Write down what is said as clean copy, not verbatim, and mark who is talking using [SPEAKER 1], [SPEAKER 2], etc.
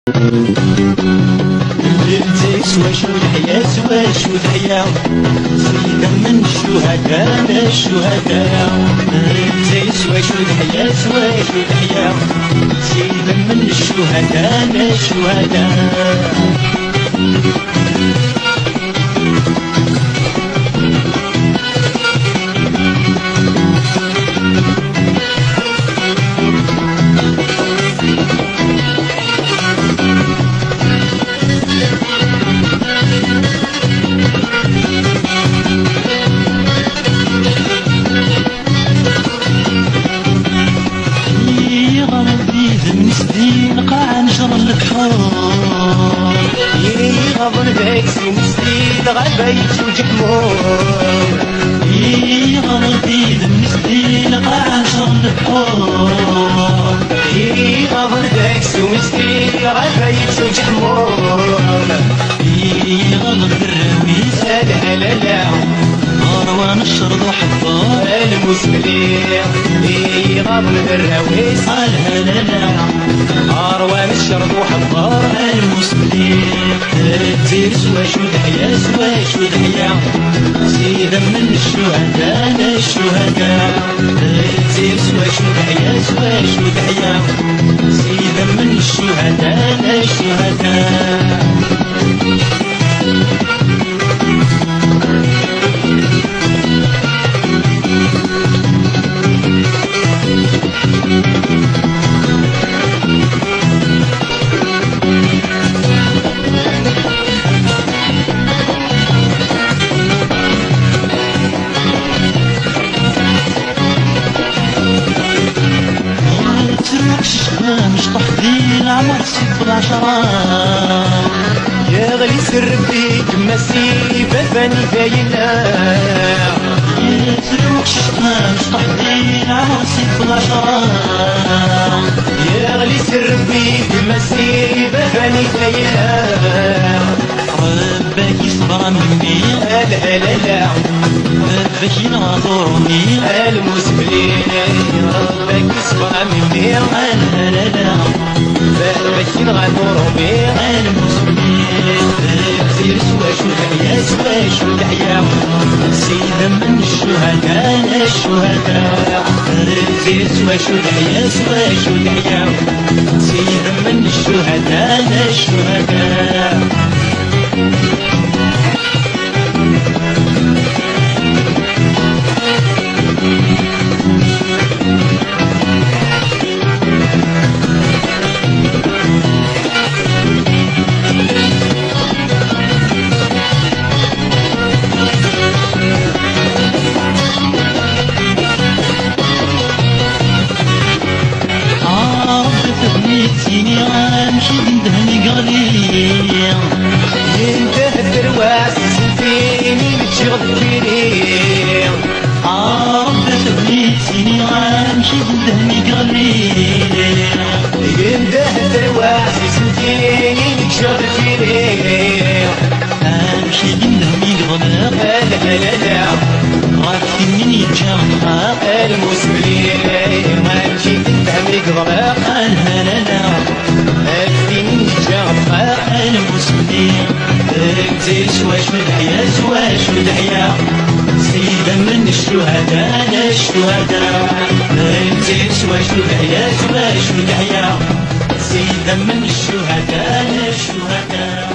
[SPEAKER 1] الجيش وشو الحياة وشو الحياة سيدا من الشهداء الشهداء الجيش وشو الحياة وشو الحياة سيدا من الشهداء الشهداء
[SPEAKER 2] نقع نشر الكحول
[SPEAKER 1] يغضن بعكس ومسديد غبيت وجحمول
[SPEAKER 2] يغضن بيد المسديد نقع نشر الكحول
[SPEAKER 1] يغضن بعكس ومسديد غبيت وجحمول
[SPEAKER 2] يغضن بالراويس
[SPEAKER 1] لا لا لا
[SPEAKER 2] مروان الشرد وحضار
[SPEAKER 1] المسملين يغضن بالراويس
[SPEAKER 2] لا لا لا
[SPEAKER 1] مروان الشرد وحضار
[SPEAKER 2] المسلمين
[SPEAKER 1] تزير سوا شو دحيا سوا شو دحيا سيدا من الشهداء الشهداء تزير سوا شو دحيا سوا شو دحيا سيدا من الشهداء الشهداء
[SPEAKER 2] مش تحضير عمر صفر عشرات
[SPEAKER 1] يا غلي سر بيك مسيبة فاني باينة
[SPEAKER 2] يتروك ششتنا مش تحضير عمر صفر عشرات
[SPEAKER 1] يا غلي سر بيك مسيبة فاني باينة
[SPEAKER 2] ربك يصبر مني
[SPEAKER 1] لا لا لا
[SPEAKER 2] ربك يناظرني
[SPEAKER 1] المسبلين ربك يصبر مني
[SPEAKER 2] لا لا لا
[SPEAKER 1] ربك يناظرني
[SPEAKER 2] المسلمين
[SPEAKER 1] تزير سوا شو دحيا سوا شو دحيا
[SPEAKER 2] سيدا من الشهداء
[SPEAKER 1] الشهداء تزير سوا شو دحيا سوا شو دحيا
[SPEAKER 2] سيدا من الشهداء
[SPEAKER 1] الشهداء
[SPEAKER 2] تبنيتيني غنمشي ندهني قليل
[SPEAKER 1] ينته الدرواس سنتيني متشغل فيني
[SPEAKER 2] رب تبنيتيني غنمشي ندهني قليل
[SPEAKER 1] ينته الدرواس سنتيني متشغل فيني
[SPEAKER 2] امشي ندهني قليل
[SPEAKER 1] لا لا لا
[SPEAKER 2] غافتي من يتجمع
[SPEAKER 1] المسبلين غنمشي ندهني قليل
[SPEAKER 2] لا لا لا المسلمين
[SPEAKER 1] تزيد شوا شو دحيا سوا شو دحيا سيدا من الشهداء الشهداء تزيد شوا شو دحيا سوا شو دحيا سيدا من الشهداء الشهداء